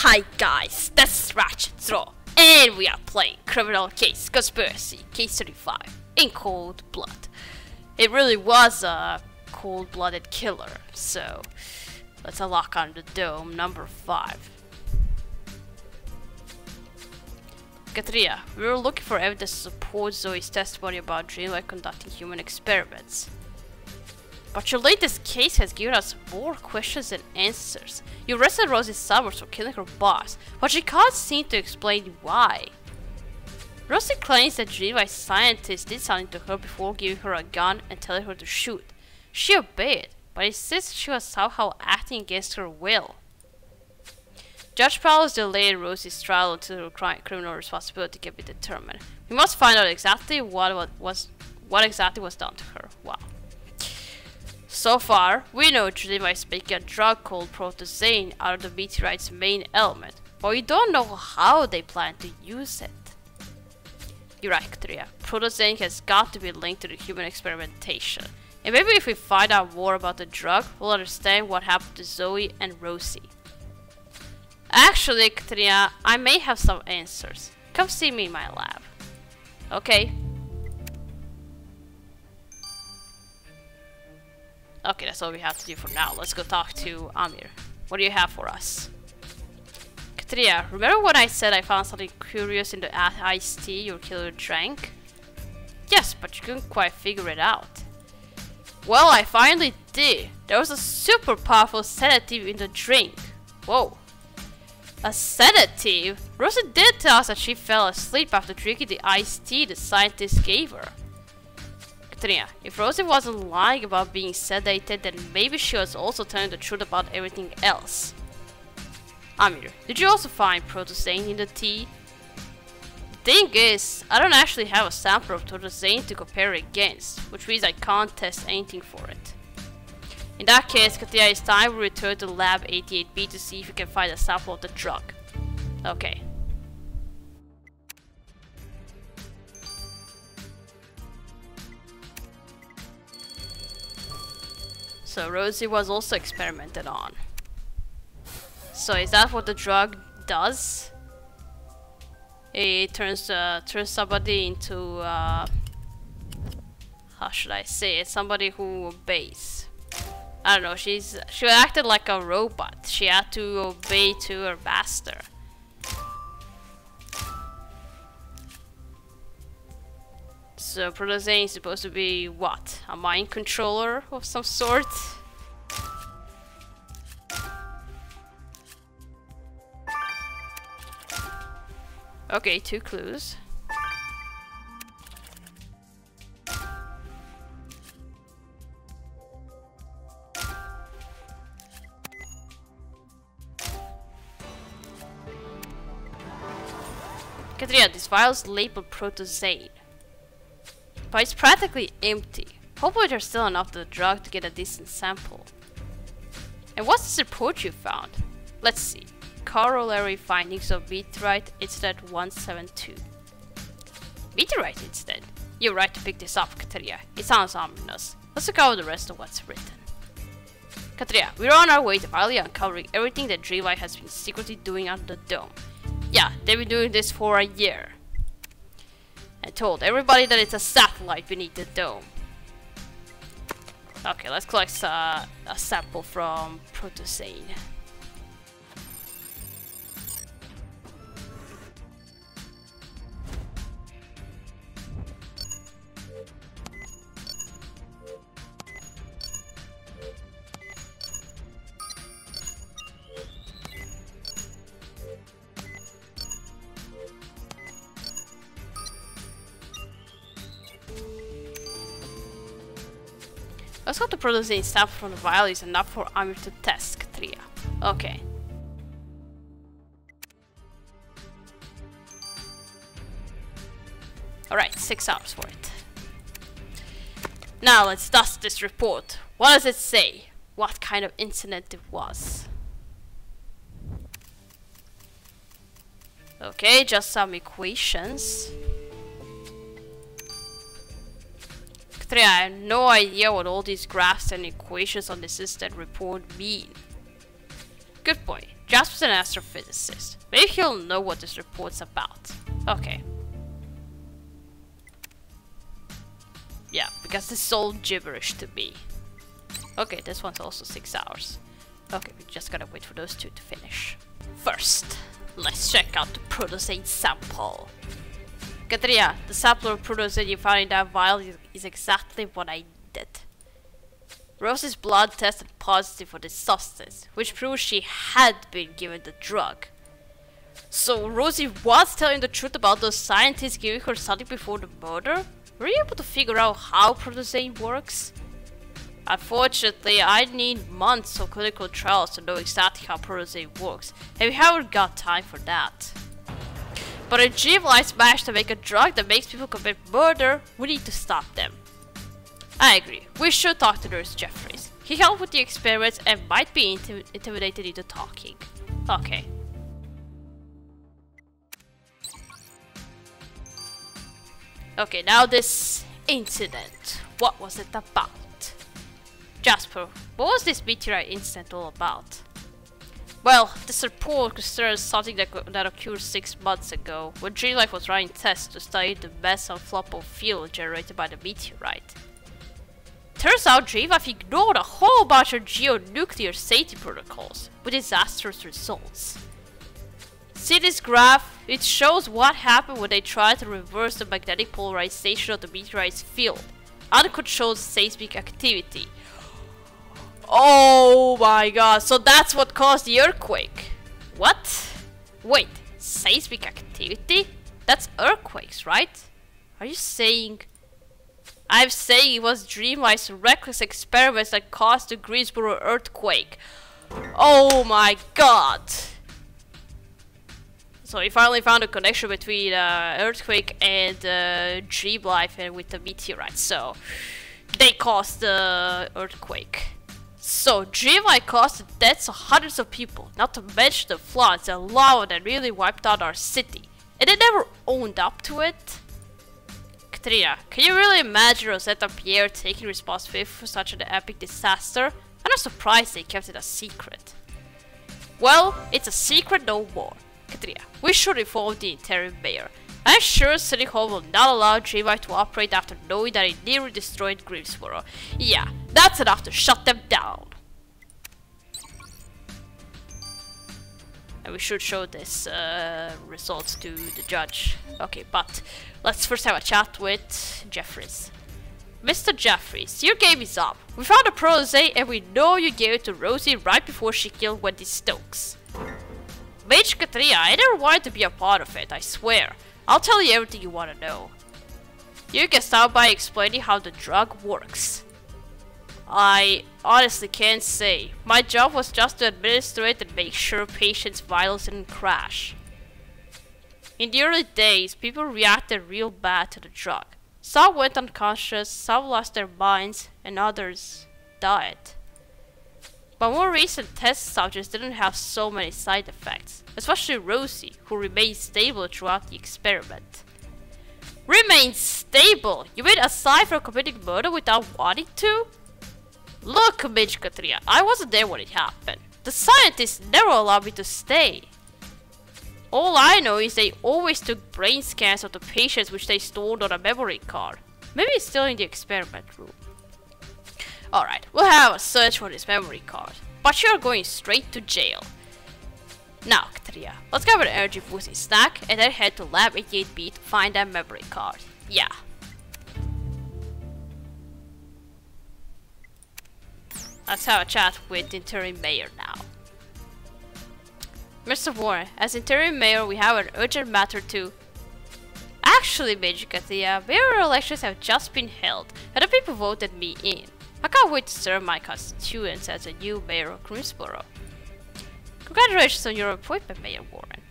Hi guys, that's Ratchet Throw, and we are playing Criminal Case Conspiracy Case 35 in Cold Blood. It really was a cold-blooded killer, so let's unlock on the dome number 5. Katria, we were looking for evidence to support Zoe's testimony about Dreamlight conducting human experiments. But your latest case has given us more questions than answers. You arrested Rosie Summers for killing her boss, but she can't seem to explain why. Rosie claims that Dreamlight scientists did something to her before giving her a gun and telling her to shoot. She obeyed, but insists she was somehow acting against her will. Judge Powell's delayed Rosie's trial until her criminal responsibility can be determined. We must find out exactly what exactly was done to her. Wow. So far, we know Dreamlight is making a drug called protozane out of the meteorite's main element, but we don't know how they plan to use it. You're right, Katria. Protozane has got to be linked to the human experimentation. And maybe if we find out more about the drug, we'll understand what happened to Zoe and Rosie. Actually, Katria, I may have some answers. Come see me in my lab. Okay. Okay, that's all we have to do for now. Let's go talk to Amir. What do you have for us? Katria, remember when I said I found something curious in the iced tea your killer drank? Yes, but you couldn't quite figure it out. Well, I finally did. There was a super powerful sedative in the drink. Whoa. A sedative? Rosie did tell us that she fell asleep after drinking the iced tea the scientists gave her. Katria, if Rosie wasn't lying about being sedated, then maybe she was also telling the truth about everything else. Amir, did you also find protozane in the tea? The thing is, I don't actually have a sample of protozane to compare against, which means I can't test anything for it. In that case, Katria, it's time we return to Lab 88B to see if we can find a sample of the drug. Okay. So Rosie was also experimented on. So is that what the drug does? It turns somebody into how should I say it? Somebody who obeys. I don't know. She acted like a robot. She had to obey to her master. So protozane is supposed to be what? A mind controller of some sort? Okay, 2 clues. Katria, this vial is labeled protozane, but it's practically empty. Hopefully there's still enough of the drug to get a decent sample. And what's this report you found? Let's see. Corollary findings of meteorite incident 172. Meteorite incident? You're right to pick this up, Katria. It sounds ominous. Let's look over the rest of what's written. Katria, we're on our way to finally uncovering everything that Dreamlight has been secretly doing under the dome. Yeah, they've been doing this for a year. And told everybody that it's a satellite beneath the dome. Okay, let's collect a sample from protozane. Let's go to protozane sample from the vial is enough for Amir to test, Katria. Okay. Alright, 6 hours for it. Now let's dust this report. What does it say? What kind of incident it was? Okay, just some equations. Katria, I have no idea what all these graphs and equations on the assistant report mean. Good point. Jasper's an astrophysicist. Maybe he'll know what this report's about. Okay. Yeah, because this is all gibberish to me. Okay, this one's also 6 hours. Okay, we just gotta wait for those two to finish. First, let's check out the Protozane sample. Katria, the sample of Protozane you found in that vial is exactly what I needed. Rosie's blood tested positive for this substance, which proves she had been given the drug. So Rosie was telling the truth about those scientists giving her something before the murder? Were you able to figure out how Protozane works? Unfortunately, I need months of clinical trials to know exactly how Protozane works, and we haven't got time for that. But if Dreamlight managed to make a drug that makes people commit murder, we need to stop them. I agree, we should talk to Nurse Jeffries. He helped with the experiments and might be intimidated into talking. Okay. Okay, now this incident. What was it about? Jasper, what was this meteorite incident all about? Well, this report concerns something that occurred 6 months ago, when Dreamlight was running tests to study the mass and flop of fuel generated by the meteorite. Turns out Dreamlight ignored a whole bunch of geonuclear safety protocols, with disastrous results. See this graph? It shows what happened when they tried to reverse the magnetic polarization of the meteorite's field. Uncontrolled seismic activity. Oh my god, so that's what caused the earthquake. What? Wait, seismic activity? That's earthquakes, right? Are you saying... I'm saying it was Dreamlight's reckless experiments that caused the Greensboro earthquake. Oh my god. So we finally found a connection between earthquake and Dreamlight and with the meteorite. So they caused the earthquake. So Dreamlight caused the deaths of hundreds of people, not to mention the floods and lava that really wiped out our city. And they never owned up to it? Katrina, can you really imagine Rosetta Pierre taking responsibility for such an epic disaster? I'm not surprised they kept it a secret. Well, it's a secret no more. Katrina, we should inform the interim mayor. I'm sure City Hall will not allow Dreamlight to operate after knowing that it nearly destroyed Greensboro. Yeah, that's enough to shut them down. And we should show this results to the judge. Okay, but let's first have a chat with Jeffries. Mr. Jeffries, your game is up. We found a Protozane and we know you gave it to Rosie right before she killed Wendy Stokes. Mage Katrina, I never wanted to be a part of it, I swear. I'll tell you everything you want to know. You can start by explaining how the drug works. I honestly can't say. My job was just to administer it and make sure patients' vitals didn't crash. In the early days, people reacted real bad to the drug. Some went unconscious, some lost their minds, and others died. But more recent test subjects didn't have so many side effects, especially Rosie, who remained stable throughout the experiment. Remained stable? You mean aside from committing murder without wanting to? Look, Midge Katrina, I wasn't there when it happened. The scientists never allowed me to stay. All I know is they always took brain scans of the patients which they stored on a memory card. Maybe it's still in the experiment room. Alright, we'll have a search for this memory card. But you're going straight to jail. Now, Katrina, let's grab an energy boosting snack and then head to Lab 88B to find that memory card. Yeah. Let's have a chat with the interim mayor now. Mr. Warren, as interim mayor, we have an urgent matter to... Actually, Major Katia, mayoral elections have just been held, and the people voted me in. I can't wait to serve my constituents as a new mayor of Greensboro. Congratulations on your appointment, Mayor Warren.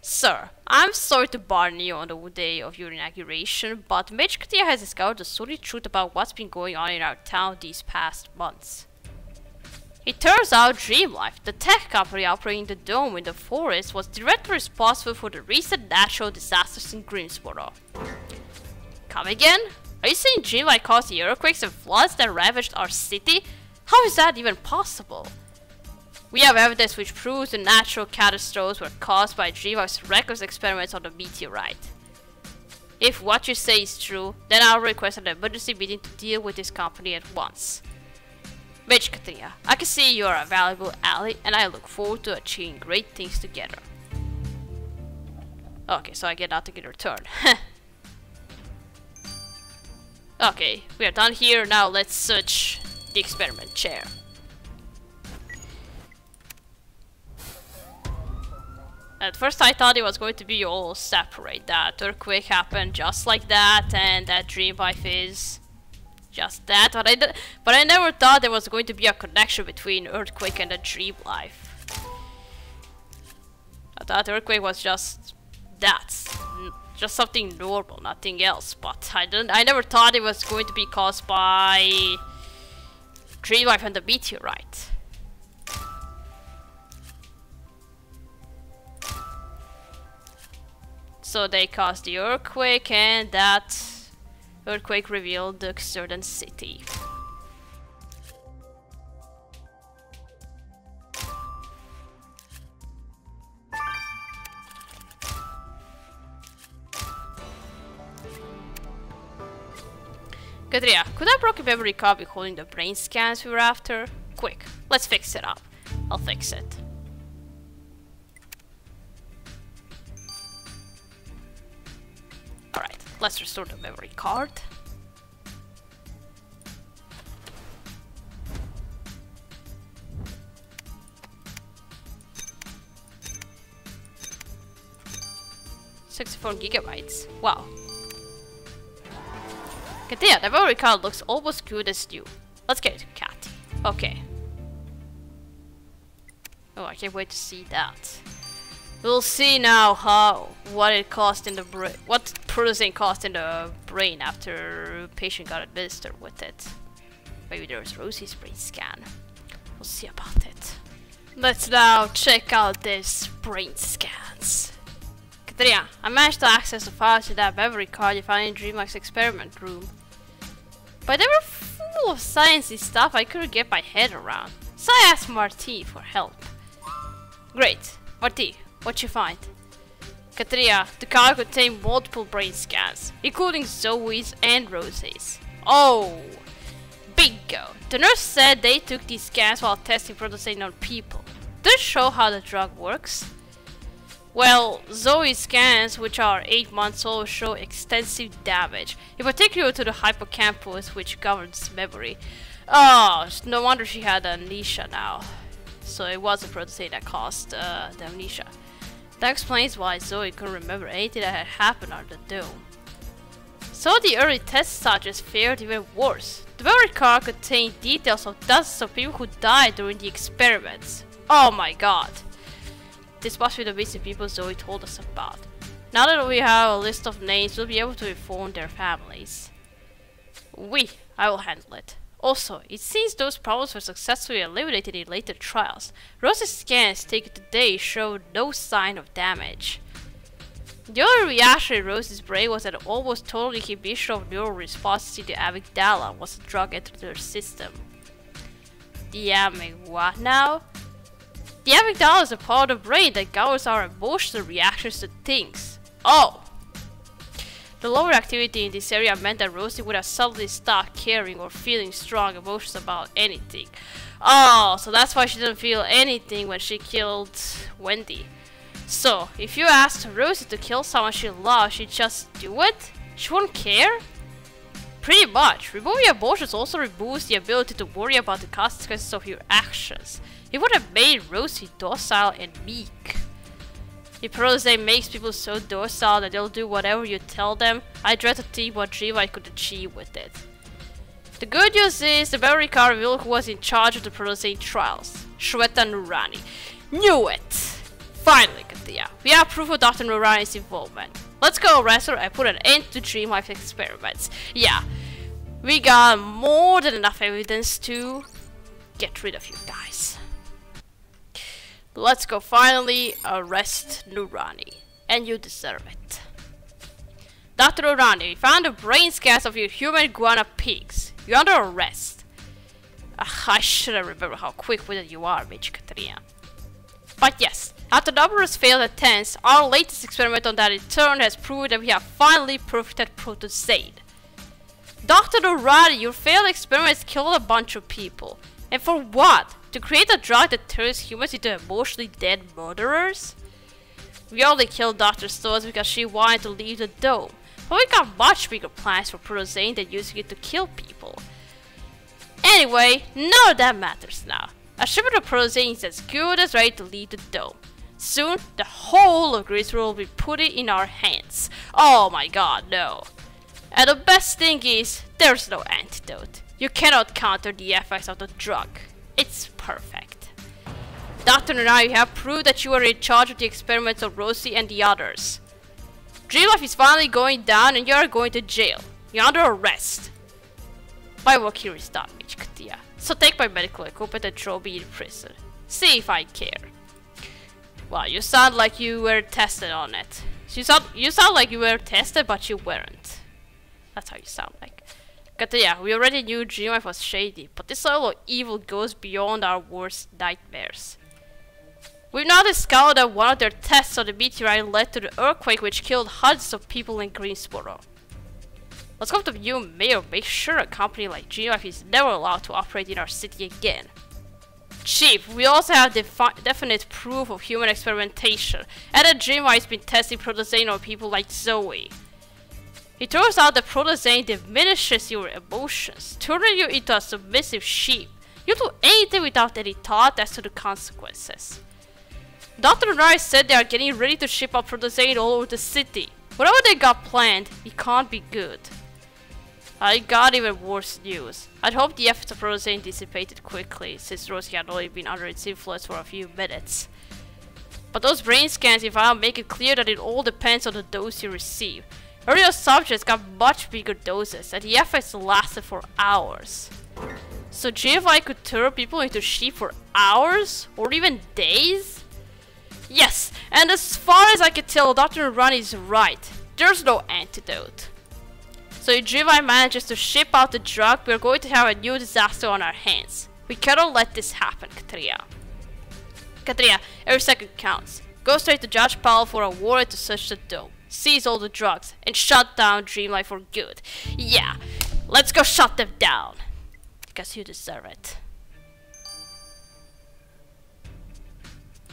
Sir, I'm sorry to burden you on the day of your inauguration, but Major Katia has discovered the solid truth about what's been going on in our town these past months. It turns out Dreamlife, the tech company operating the dome in the forest, was directly responsible for the recent natural disasters in Greensboro. Come again? Are you saying Dreamlife caused the earthquakes and floods that ravaged our city? How is that even possible? We have evidence which proves the natural catastrophes were caused by Dreamwife's reckless experiments on the meteorite. If what you say is true, then I'll request an emergency meeting to deal with this company at once. Major Katrina, I can see you are a valuable ally, and I look forward to achieving great things together. Okay, so I get nothing in return. Okay, we are done here. Now let's search the experiment chair. At first I thought it was going to be all separate, that earthquake happened just like that, and that Dreamwife is just that, but I never thought there was going to be a connection between earthquake and the Dreamwife. I thought earthquake was just that, just something normal, nothing else, but I never thought it was going to be caused by Dreamwife and the meteorite. So they caused the earthquake, and that earthquake revealed the certain city. Katrina, could that broken memory card be holding the brain scans we were after? Quick, let's fix it up. I'll fix it. Alright, let's restore the memory card. $64 gigabytes. Wow. Katia, the memory card looks almost good as new. Let's get it to Cat. Okay. Oh, I can't wait to see that. We'll see now what it cost in the brain, what processing cost in the brain after patient got administered with it. Maybe there's Rosie's brain scan. We'll see about it. Let's now check out this brain scans. Katrina, I managed to access the files to that memory card you found in Dreamwife's experiment room. But they were full of sciencey stuff I couldn't get my head around. So I asked Marty for help. Great. Marty, what'd you find? Katrina, the card contained multiple brain scans, including Zoe's and Rosie's. Oh! Bingo! The nurse said they took these scans while testing protoxane on people. Does it show how the drug works? Well, Zoe's scans, which are 8 months old, show extensive damage, in particular to the hippocampus, which governs memory. Oh, no wonder she had amnesia now. So it was the protoxane that caused the amnesia. That explains why Zoe couldn't remember anything that had happened on the dome. So the early test subjects fared even worse. The memory card contained details of dozens of people who died during the experiments. Oh my god. This must be the missing people Zoe told us about. Now that we have a list of names, we'll be able to inform their families. I will handle it. Also, it seems those problems were successfully eliminated in later trials. Rose's scans taken today showed no sign of damage. The only reaction in Rose's brain was an almost total inhibition of neural responses in the amygdala once the drug entered their system. The what now? The amygdala is a part of the brain that governs our emotional reactions to things. Oh! The lower activity in this area meant that Rosie would have suddenly stopped caring or feeling strong emotions about anything. Oh, so that's why she didn't feel anything when she killed Wendy. So, if you asked Rosie to kill someone she loved, she'd just do it? She wouldn't care? Pretty much. Removing emotions also removes the ability to worry about the consequences of your actions. It would have made Rosie docile and meek. If protoxane makes people so docile that they'll do whatever you tell them, I dread to think what Dreamwife's could achieve with it. The good news is the memory card revealed who was in charge of the protoxane trials. Shweta Noorani. Knew it! Finally, Katia, we have proof of Dr. Noorani's involvement. Let's go arrest her and put an end to Dreamwife's experiments. Yeah, we got more than enough evidence to get rid of you guys. Let's go finally arrest Noorani. And you deserve it. Dr. Noorani, we found the brain scans of your human iguana pigs. You're under arrest. I should have remembered how quick-witted you are, Major Katrina. But yes, after numerous failed attempts, our latest experiment on that return has proven that we have finally perfected Protozoan. Dr. Norati, your failed experiments killed a bunch of people. And for what? To create a drug that turns humans into emotionally dead murderers? We only killed Dr. Stones because she wanted to leave the dome. But we got much bigger plans for Protozoan than using it to kill people. Anyway, none of that matters now. A shipment of Protozoan is as good as ready to leave the dome. Soon, the whole of Greensboro will be put in our hands. Oh my god, no. And the best thing is, there's no antidote. You cannot counter the effects of the drug. It's perfect. Dr. Norati, you have proved that you are in charge of the experiments of Rosie and the others. Dream Life is finally going down and you are going to jail. You're under arrest. My work here is done, Major Katia. So take my medical equipment and throw me in prison. See if I care. Well, you sound like you were tested on it. You sound like you were tested, but you weren't. That's how you sound like. Katia, we already knew Dream Life was shady, but this level of evil goes beyond our worst nightmares. We've now discovered that one of their tests on the meteorite led to the earthquake which killed hundreds of people in Greensboro. Let's go to you, Mayor. Make sure a company like Dream Life is never allowed to operate in our city again. Chief, we also have definite proof of human experimentation, and that Dream Life has been testing Protozoan on people like Zoe. It turns out that Protozoan diminishes your emotions, turning you into a submissive sheep. You do anything without any thought as to the consequences. Dr. Norati said they are getting ready to ship out Protozoan all over the city. Whatever they got planned, it can't be good. I got even worse news. I'd hoped the effects of Protozoan dissipated quickly, since Rosie had only been under its influence for a few minutes. But those brain scans if I'll make it clear that it all depends on the dose you receive. Earlier subjects got much bigger doses, and the effects lasted for hours. So GFI could turn people into sheep for hours? Or even days? Yes, and as far as I can tell, Dr. Norati is right. There's no antidote. So if GFI manages to ship out the drug, we're going to have a new disaster on our hands. We cannot let this happen, Katria. Katria, every second counts. Go straight to Judge Powell for a warrant to search the dome. Seize all the drugs, and shut down Dream Life for good. Yeah, let's go shut them down. Because you deserve it.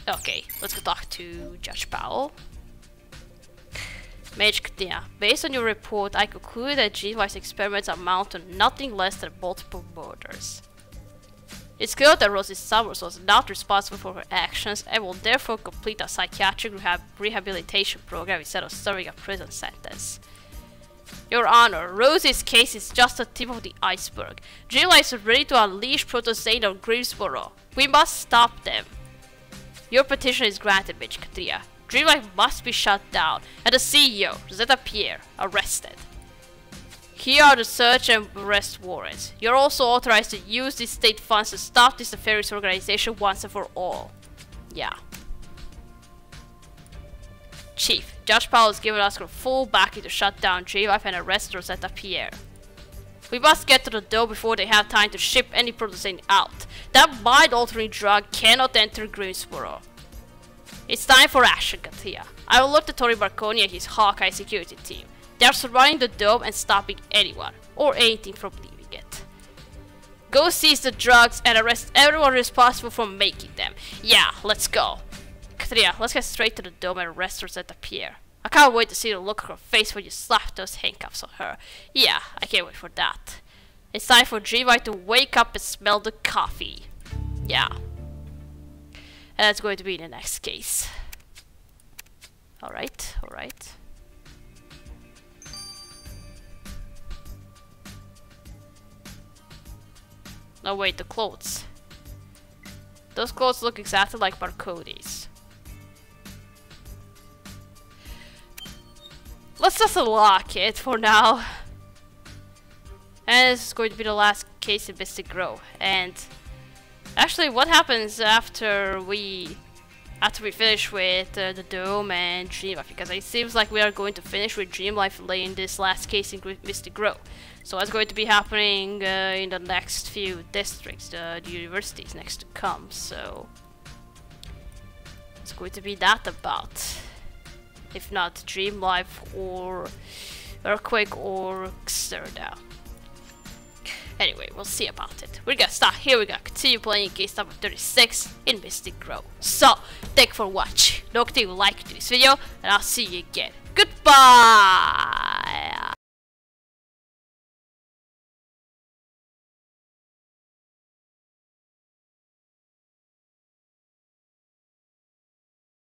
Okay, let's go talk to Judge Powell. Major Katia, based on your report, I conclude that Dream Life's experiments amount to nothing less than multiple murders. It's clear that Rosie Summers was not responsible for her actions and will therefore complete a psychiatric rehabilitation program instead of serving a prison sentence. Your Honor, Rosie's case is just the tip of the iceberg. Dream Life is ready to unleash Protozoan on Greensboro. We must stop them. Your petition is granted, Major Katia. Dream Life must be shut down, and the CEO, Rosetta Pierre, arrested. Here are the search and arrest warrants. You're also authorized to use these state funds to stop this nefarious organization once and for all. Yeah. Chief, Judge Powell has given us her full backing to shut down Dream Life and arrest Rosetta Pierre. We must get to the dome before they have time to ship any Protozoan out. That mind-altering drug cannot enter Greensboro. It's time for action, Katia. I will alert to Tori Marconi and his Hawkeye security team. They are surrounding the dome and stopping anyone, or anything from leaving it. Go seize the drugs and arrest everyone responsible for making them. Yeah, let's go. Katia, let's get straight to the dome and arrest Rosetta Pierre. I can't wait to see the look on her face when you slap those handcuffs on her. Yeah, I can't wait for that. It's time for Dream Life to wake up and smell the coffee. Yeah. And that's going to be in the next case. Alright, alright. No, wait, the clothes. Those clothes look exactly like Marconi's. Let's just unlock it for now. And this is going to be the last case in Mystic Grove. And actually, what happens after we after we finish with the Dome and Dream Life, because it seems like we are going to finish with Dream Life in this last case in Mystic Grove. So what's going to be happening in the next few districts, the universities next to come, so it's going to be that about. If not Dream Life or Earthquake or Xerda. Anyway, we'll see about it. We're gonna start here, we're gonna continue playing case number 36 in Mystic Grove. So, thank you for watching. Don't forget to like this video, and I'll see you again. Goodbye!